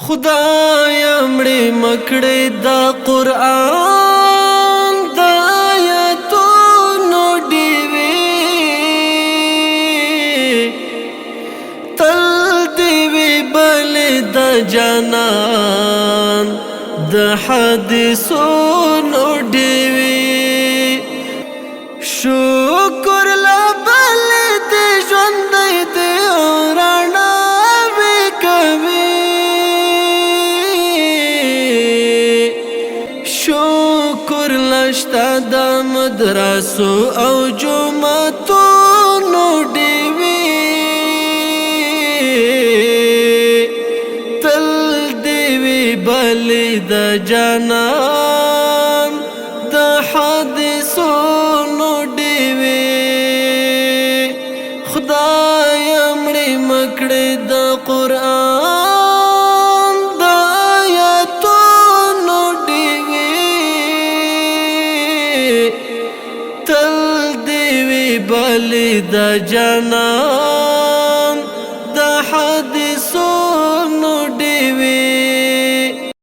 خدایا مړې مکړې دا قرآن د آیاتونو ډېوې تل دې وي بلې د جانان د حدیثونو ډېوې شکر لا بلې دې ژوندی دې رڼاوې کوي شکر لشتا د مدرسو او جوماتونو ډېوې تل دې وي بلې د جانان د حدیثونو ډېوې خدایا مړې مکړې د قرآن د آیاتونو ډېوې تل دې وي بلې د جانان